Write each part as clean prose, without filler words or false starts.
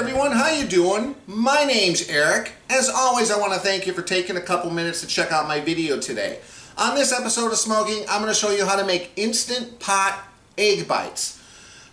everyone, how you doing? My name's Eric. As always, I want to thank you for taking a couple minutes to check out my video today. On this episode of Smo'King, I'm going to show you how to make instant pot egg bites.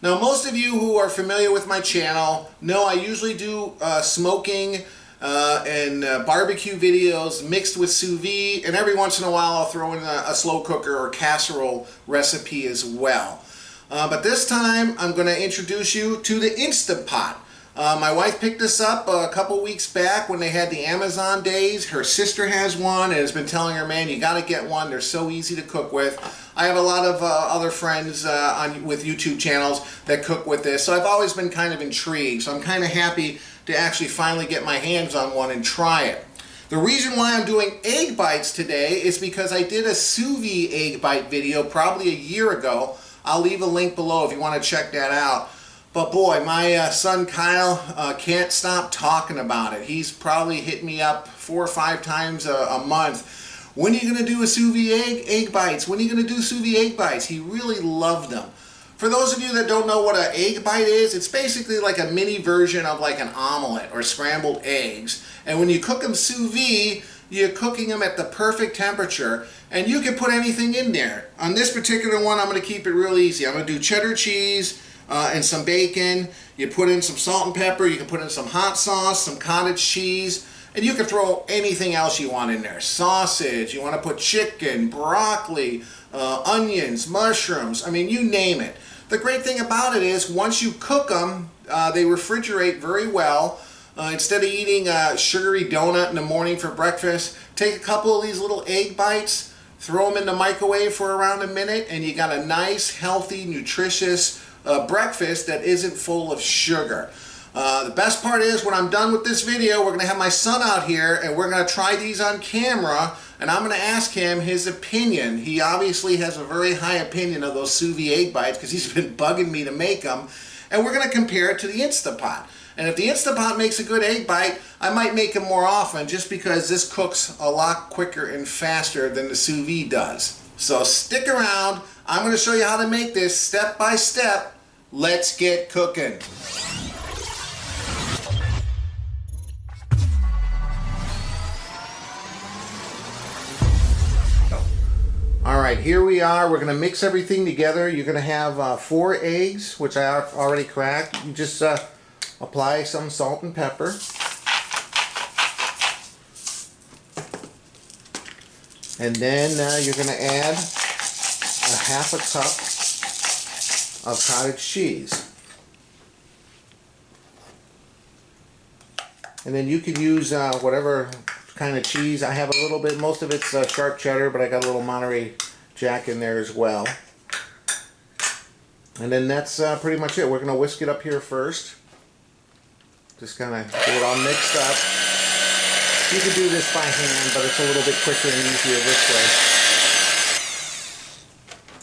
Now, most of you who are familiar with my channel know I usually do smoking and barbecue videos mixed with sous vide, and every once in a while I'll throw in a slow cooker or casserole recipe as well. But this time I'm going to introduce you to the Instant Pot. My wife picked this up a couple weeks back when they had the Amazon days. Her sister has one and has been telling her, man, you got to get one. They're so easy to cook with. I have a lot of other friends with YouTube channels that cook with this, so I've always been kind of intrigued. So I'm kind of happy to actually finally get my hands on one and try it. The reason why I'm doing egg bites today is because I did a sous vide egg bite video probably a year ago. I'll leave a link below if you want to check that out. But boy, my son Kyle can't stop talking about it. He's probably hit me up 4 or 5 times a month. When are you going to do a sous vide egg bites? When are you going to do sous vide egg bites? He really loved them. For those of you that don't know what an egg bite is, it's basically like a mini version of like an omelet or scrambled eggs. And when you cook them sous vide, you're cooking them at the perfect temperature, and you can put anything in there. On this particular one, I'm going to keep it real easy. I'm going to do cheddar cheese and some bacon. You put in some salt and pepper. You can put in some hot sauce, some cottage cheese, and you can throw anything else you want in there. Sausage, you want to put chicken, broccoli, onions, mushrooms, I mean, you name it. The great thing about it is once you cook them, they refrigerate very well. Instead of eating a sugary donut in the morning for breakfast, take a couple of these little egg bites, throw them in the microwave for around a minute, and you got a nice, healthy, nutritious breakfast that isn't full of sugar. The best part is when I'm done with this video, we're going to have my son out here and we're going to try these on camera, and I'm going to ask him his opinion. He obviously has a very high opinion of those sous vide egg bites because he's been bugging me to make them, and we're going to compare it to the Instant Pot. And if the Instant Pot makes a good egg bite, I might make them more often just because this cooks a lot quicker and faster than the sous vide does. So stick around. I'm going to show you how to make this step by step. Let's get cooking. Alright, here we are. We're going to mix everything together. You're going to have 4 eggs, which I already cracked. You just apply some salt and pepper. And then you're going to add a half a cup of cottage cheese. And then you can use whatever kind of cheese. I have a little bit, most of it's sharp cheddar, but I got a little Monterey Jack in there as well. And then that's pretty much it. We're going to whisk it up here first. Just kind of get it all mixed up. You can do this by hand, but it's a little bit quicker and easier this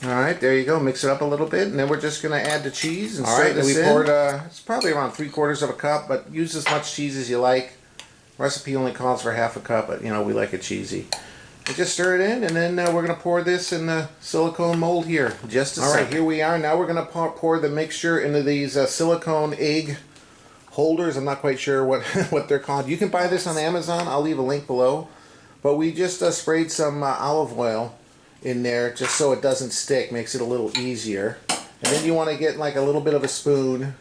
way. Alright, there you go. Mix it up a little bit, and then we're just going to add the cheese and stir this in. Poured, it's probably around 3/4 of a cup, but use as much cheese as you like. Recipe only calls for half a cup, but you know, we like it cheesy. And just stir it in, and then we're going to pour this in the silicone mold here. Just a second. Alright, here we are. Now we're going to pour the mixture into these silicone egg holders. I'm not quite sure what they're called. You can buy this on Amazon. I'll leave a link below. But we just sprayed some olive oil in there just so it doesn't stick. Makes it a little easier. And then you want to get like a little bit of a spoon.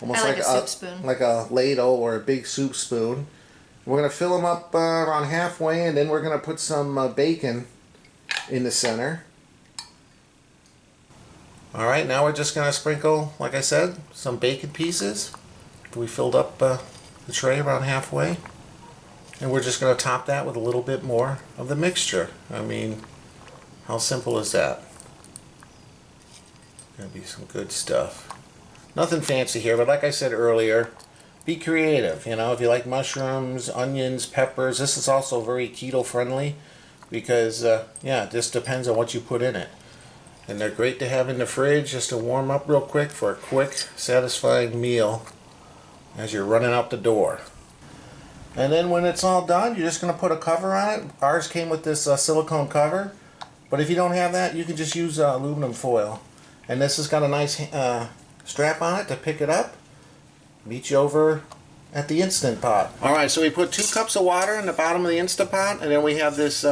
Almost like a soup spoon. Like a ladle or a big soup spoon. We're going to fill them up around halfway, and then we're going to put some bacon in the center. Alright, now we're just going to sprinkle, like I said, some bacon pieces. We filled up the tray around halfway. And we're just going to top that with a little bit more of the mixture. I mean, how simple is that? Gonna be some good stuff. Nothing fancy here, but like I said earlier, be creative. You know, if you like mushrooms, onions, peppers, this is also very keto friendly because, yeah, it just depends on what you put in it. And they're great to have in the fridge just to warm up real quick for a quick, satisfying meal as you're running out the door. And then when it's all done, you're just going to put a cover on it. Ours came with this silicone cover, but if you don't have that, you can just use aluminum foil. And this has got a nice strap on it to pick it up. meet you over at the Instant Pot. Alright, so we put 2 cups of water in the bottom of the Instant Pot, and then we have this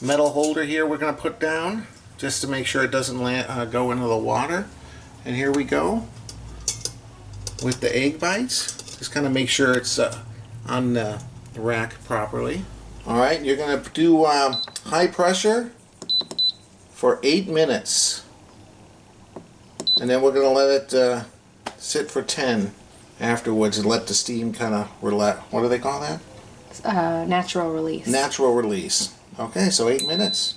metal holder here we're going to put down just to make sure it doesn't go into the water. And here we go with the egg bites. Just kind of make sure it's on the rack properly. Alright, you're going to do high pressure for 8 minutes. And then we're going to let it sit for 10 afterwards and let the steam kind of relax. What do they call that? Natural release. Natural release. Okay, so 8 minutes.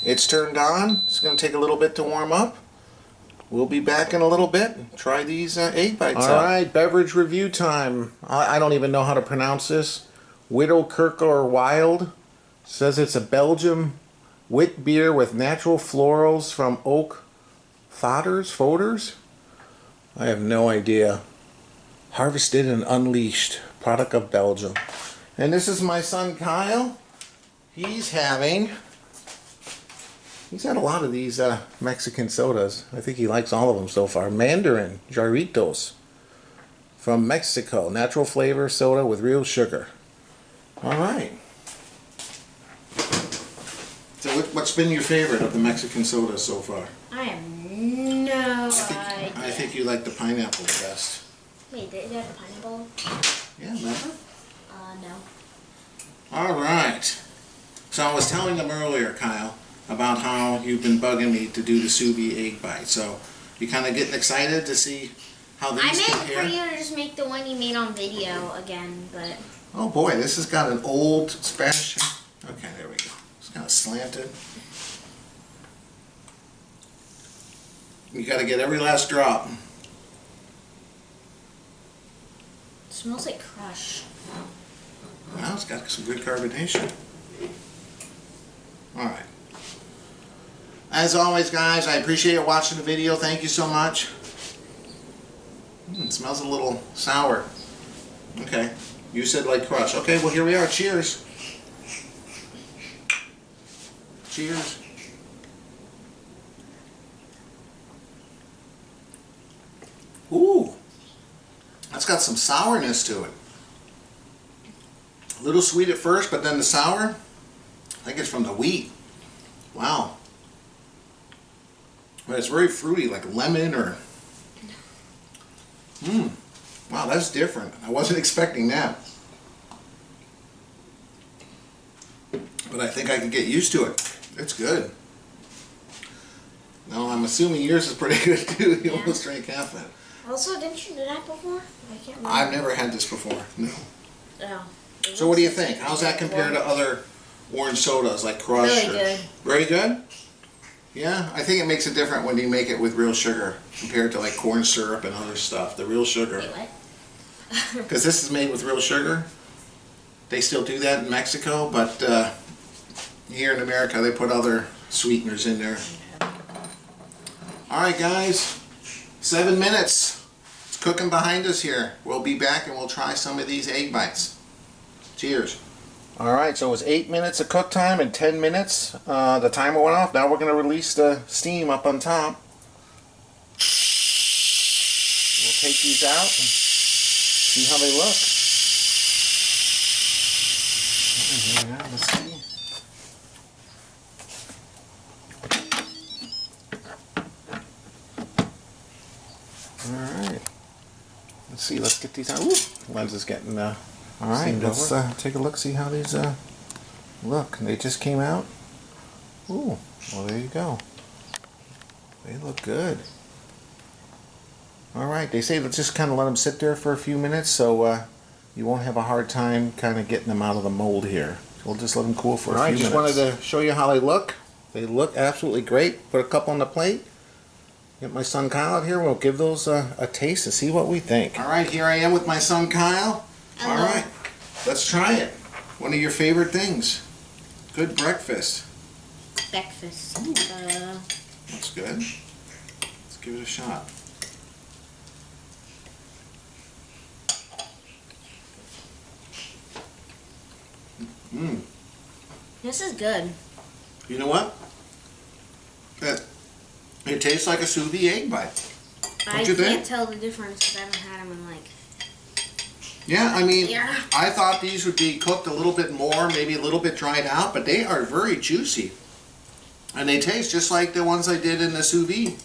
It's turned on. It's going to take a little bit to warm up. We'll be back in a little bit and try these egg bites out. Alright, beverage review time. I don't even know how to pronounce this. Widow Kirker Wild says it's a Belgium wit beer with natural florals from oak fodders? I have no idea. Harvested and unleashed, product of Belgium. And this is my son Kyle. He's had a lot of these Mexican sodas. I think he likes all of them so far. Mandarin Jarritos from Mexico. Natural flavor soda with real sugar. Alright. So what's been your favorite of the Mexican sodas so far? I have no idea. I think you like the pineapple best. Wait, did you have the pineapple? Yeah, remember? No. Alright. So I was telling them earlier, Kyle, about how you've been bugging me to do the sous vide egg bite. So you kind of getting excited to see how these compare? I meant for you to just make the one you made on video again, but... Oh boy, this has got an old Spanish... Okay, there we go. It's kind of slanted. You got to get every last drop. It smells like crush. Well, it's got some good carbonation. Alright. As always, guys, I appreciate you watching the video. Thank you so much. It smells a little sour. Okay. You said like crush. Okay, well here we are. Cheers. Cheers. Ooh. That's got some sourness to it. A little sweet at first, but then the sour, I think it's from the wheat. Wow. But it's very fruity, like lemon or... Wow, that's different. I wasn't expecting that. But I think I could get used to it. It's good. No, I'm assuming yours is pretty good too. You almost drank half of it. Also, didn't you do that before? I can't remember. I've never had this before, no. Oh. So what do you think? How's that compared to other orange sodas like Crush? Really good. Very good? Yeah, I think it makes it different when you make it with real sugar compared to like corn syrup and other stuff. The real sugar. Wait, what? Because this is made with real sugar. They still do that in Mexico, but here in America they put other sweeteners in there. Alright guys, 7 minutes. It's cooking behind us here. We'll be back and we'll try some of these egg bites. Cheers. Alright, so it was 8 minutes of cook time and 10 minutes. The timer went off. Now we're going to release the steam up on top. We'll take these out and see how they look. Yeah, let's see. Alright. Let's see, let's get these out. Ooh, lens is getting alright, let's take a look, see how these look. They just came out. Ooh, well there you go. They look good. Alright, they say let's just kind of let them sit there for a few minutes so you won't have a hard time kind of getting them out of the mold here. So we'll just let them cool for a few minutes. Alright, just wanted to show you how they look. They look absolutely great. Put a couple on the plate. Get my son Kyle out here. We'll give those a taste and see what we think. Alright, here I am with my son Kyle. Alright, let's try it. One of your favorite things. Good breakfast. Breakfast. That's good. Let's give it a shot. This is good. You know what? It tastes like a sous vide egg bite. I can't tell the difference because I haven't had them in like Yeah, I mean, Yeah. I thought these would be cooked a little bit more, maybe a little bit dried out, but they are very juicy. And they taste just like the ones I did in the sous vide.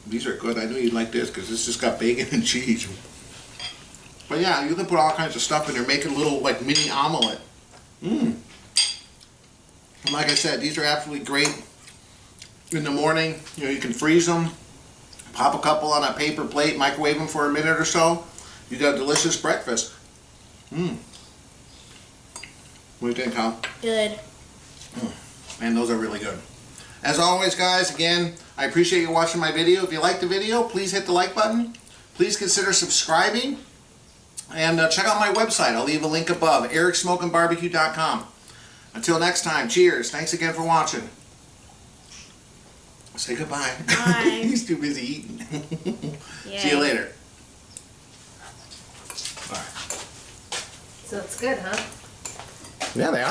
These are good. I knew you'd like this because this just got bacon and cheese. But yeah, you can put all kinds of stuff in there, make a little like mini omelet. Mmm. And like I said, these are absolutely great in the morning. You know, you can freeze them, pop a couple on a paper plate, microwave them for a minute or so. You got a delicious breakfast. Mmm. What do you think, Hal? Good. Man, those are really good. As always, guys, again, I appreciate you watching my video. If you like the video, please hit the like button. Please consider subscribing. And check out my website. I'll leave a link above, ericsmokingbbq.com. Until next time, cheers. Thanks again for watching. Say goodbye. Bye. He's too busy eating. Yeah. See you later. So it's good, huh? Yeah, they are.